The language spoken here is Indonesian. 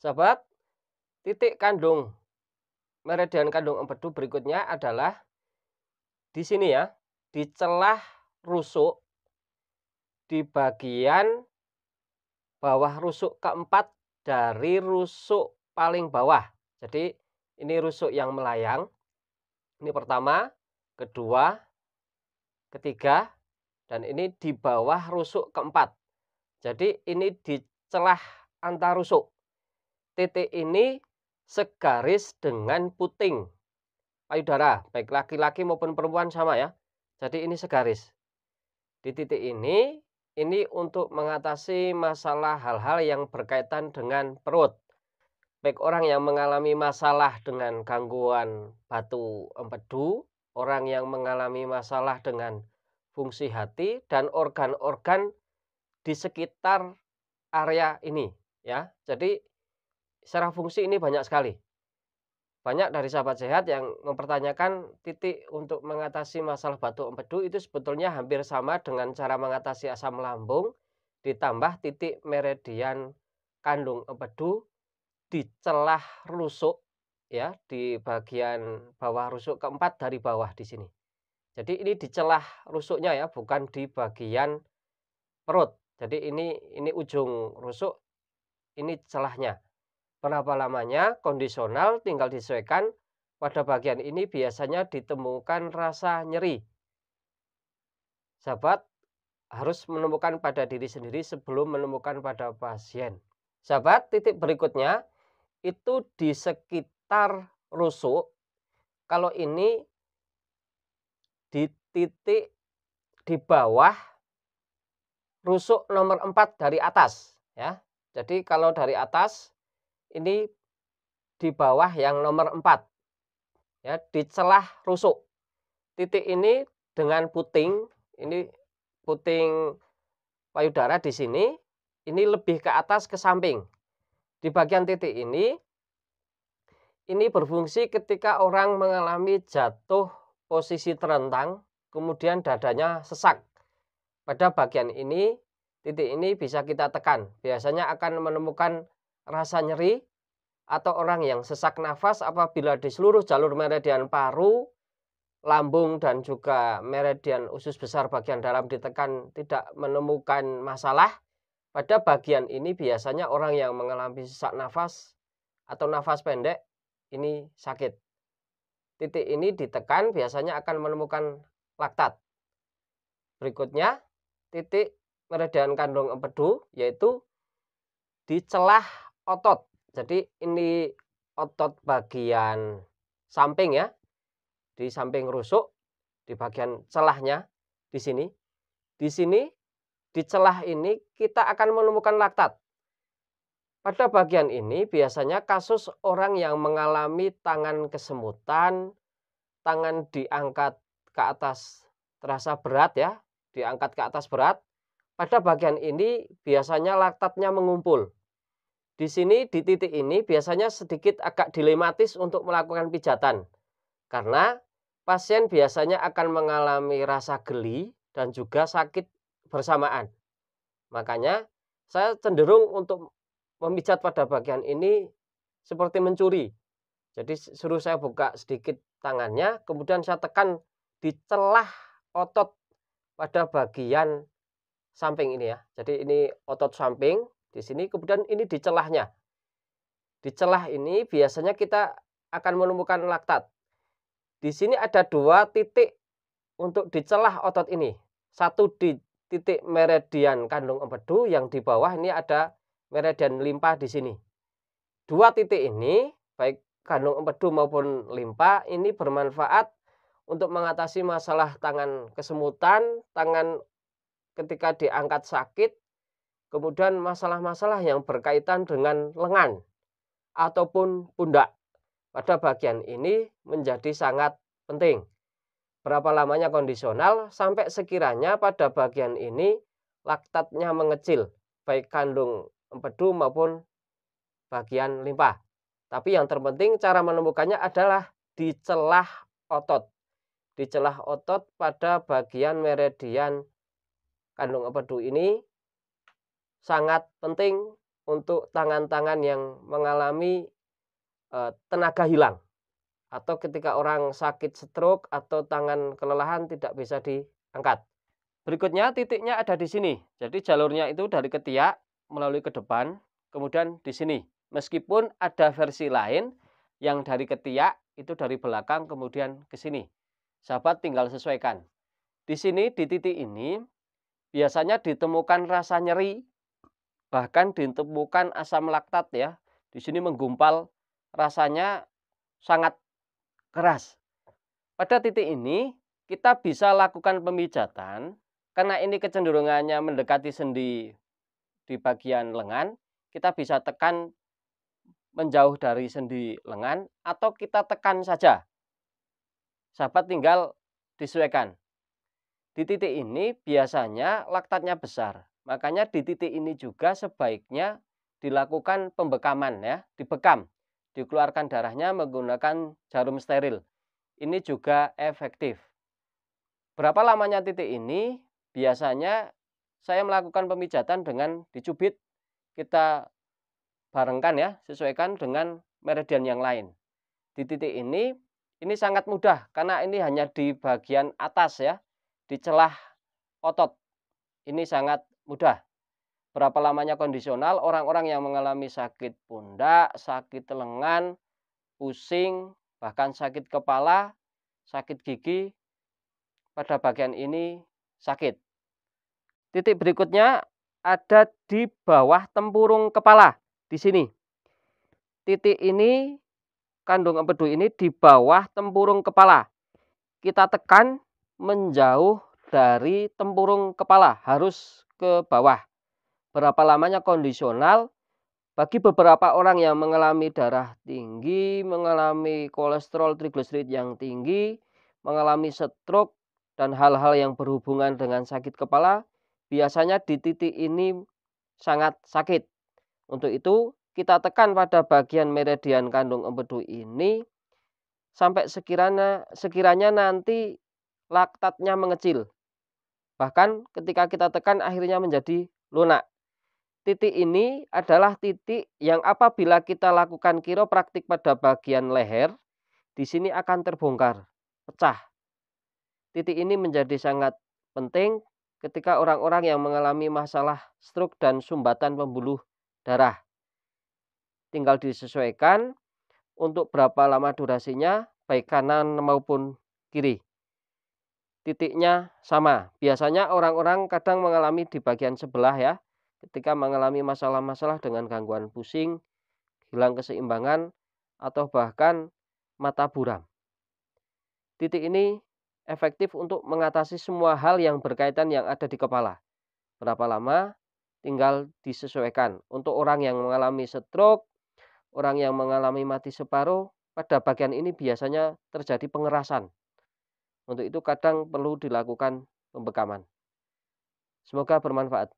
Sahabat, titik kandung meridian kandung empedu berikutnya adalah di sini ya, di celah rusuk di bagian bawah rusuk keempat dari rusuk paling bawah. Jadi ini rusuk yang melayang. Ini pertama, kedua, ketiga, dan ini di bawah rusuk keempat. Jadi ini di celah antar rusuk. Titik ini segaris dengan puting payudara, baik laki-laki maupun perempuan sama ya. Jadi ini segaris. Di titik ini untuk mengatasi masalah hal-hal yang berkaitan dengan perut. Baik orang yang mengalami masalah dengan gangguan batu empedu, orang yang mengalami masalah dengan fungsi hati dan organ-organ di sekitar area ini ya. Jadi secara fungsi ini banyak sekali. Banyak dari sahabat sehat yang mempertanyakan titik untuk mengatasi masalah batu empedu itu sebetulnya hampir sama dengan cara mengatasi asam lambung ditambah titik meridian kandung empedu di celah rusuk ya, di bagian bawah rusuk keempat dari bawah di sini. Jadi ini di celah rusuknya ya, bukan di bagian perut. Jadi ini ujung rusuk, ini celahnya. Berapa lamanya kondisional tinggal disesuaikan. Pada bagian ini biasanya ditemukan rasa nyeri. Sahabat harus menemukan pada diri sendiri sebelum menemukan pada pasien. Sahabat, titik berikutnya itu di sekitar rusuk. Kalau ini di titik di bawah rusuk nomor 4 dari atas ya. Jadi kalau dari atas ini di bawah yang nomor 4 ya, di celah rusuk. Titik ini dengan puting, ini puting payudara di sini, ini lebih ke atas ke samping. Di bagian titik ini berfungsi ketika orang mengalami jatuh posisi terentang, kemudian dadanya sesak. Pada bagian ini, titik ini bisa kita tekan. Biasanya akan menemukan rasa nyeri atau orang yang sesak nafas apabila di seluruh jalur meridian paru, lambung dan juga meridian usus besar bagian dalam ditekan tidak menemukan masalah. Pada bagian ini biasanya orang yang mengalami sesak nafas atau nafas pendek ini sakit. Titik ini ditekan biasanya akan menemukan laktat. Berikutnya titik meridian kandung empedu yaitu di celah otot. Jadi ini otot bagian samping ya, di samping rusuk, di bagian celahnya di sini. Di sini di celah ini kita akan menemukan laktat. Pada bagian ini biasanya kasus orang yang mengalami tangan kesemutan, tangan diangkat ke atas terasa berat ya, diangkat ke atas berat. Pada bagian ini biasanya laktatnya mengumpul. Di sini di titik ini biasanya sedikit agak dilematis untuk melakukan pijatan. Karena pasien biasanya akan mengalami rasa geli dan juga sakit bersamaan. Makanya saya cenderung untuk memijat pada bagian ini seperti mencuri. Jadi suruh saya buka sedikit tangannya, kemudian saya tekan di celah otot pada bagian samping ini ya. Jadi ini otot samping di sini, kemudian ini di celahnya. Di celah ini biasanya kita akan menemukan laktat. Di sini ada 2 titik untuk di celah otot ini. Satu di titik meridian kandung empedu, yang di bawah ini ada meridian limpa di sini. 2 titik ini, baik kandung empedu maupun limpa, ini bermanfaat untuk mengatasi masalah tangan kesemutan, tangan ketika diangkat sakit, kemudian masalah-masalah yang berkaitan dengan lengan ataupun pundak. Pada bagian ini menjadi sangat penting. Berapa lamanya kondisional sampai sekiranya pada bagian ini laktatnya mengecil, baik kandung empedu maupun bagian limpa. Tapi yang terpenting cara menemukannya adalah di celah otot. Di celah otot pada bagian meridian kandung empedu ini sangat penting untuk tangan-tangan yang mengalami tenaga hilang, atau ketika orang sakit stroke atau tangan kelelahan tidak bisa diangkat. Berikutnya titiknya ada di sini. Jadi jalurnya itu dari ketiak melalui ke depan, kemudian di sini. Meskipun ada versi lain yang dari ketiak itu dari belakang kemudian ke sini. Sahabat tinggal sesuaikan. Di sini di titik ini biasanya ditemukan rasa nyeri, bahkan ditemukan asam laktat ya. Di sini menggumpal, rasanya sangat keras. Pada titik ini kita bisa lakukan pemijatan karena ini kecenderungannya mendekati sendi di bagian lengan, kita bisa tekan menjauh dari sendi lengan atau kita tekan saja. Sahabat tinggal disesuaikan. Di titik ini biasanya laktatnya besar. Makanya di titik ini juga sebaiknya dilakukan pembekaman ya, dibekam. Dikeluarkan darahnya menggunakan jarum steril. Ini juga efektif. Berapa lamanya titik ini? Biasanya saya melakukan pemijatan dengan dicubit. Kita barengkan ya, sesuaikan dengan meridian yang lain. Di titik ini sangat mudah karena ini hanya di bagian atas ya, di celah otot. Ini sangat mudah. Berapa lamanya kondisional? Orang-orang yang mengalami sakit pundak, sakit lengan, pusing, bahkan sakit kepala, sakit gigi, pada bagian ini sakit. Titik berikutnya ada di bawah tempurung kepala, di sini. Titik ini, kandung empedu ini di bawah tempurung kepala. Kita tekan menjauh dari tempurung kepala, harus ke bawah. Berapa lamanya kondisional? Bagi beberapa orang yang mengalami darah tinggi, mengalami kolesterol trigliserid yang tinggi, mengalami stroke, dan hal-hal yang berhubungan dengan sakit kepala, biasanya di titik ini sangat sakit. Untuk itu, kita tekan pada bagian meridian kandung empedu ini sampai sekiranya nanti laktatnya mengecil. Bahkan ketika kita tekan akhirnya menjadi lunak. Titik ini adalah titik yang apabila kita lakukan kiropraktik pada bagian leher, di sini akan terbongkar, pecah. Titik ini menjadi sangat penting ketika orang-orang yang mengalami masalah stroke dan sumbatan pembuluh darah. Tinggal disesuaikan untuk berapa lama durasinya, baik kanan maupun kiri. Titiknya sama. Biasanya orang-orang kadang mengalami di bagian sebelah ya, ketika mengalami masalah-masalah dengan gangguan pusing, hilang keseimbangan, atau bahkan mata buram. Titik ini efektif untuk mengatasi semua hal yang berkaitan yang ada di kepala. Berapa lama? Tinggal disesuaikan. Untuk orang yang mengalami stroke, orang yang mengalami mati separuh, pada bagian ini biasanya terjadi pengerasan. Untuk itu kadang perlu dilakukan pembekaman. Semoga bermanfaat.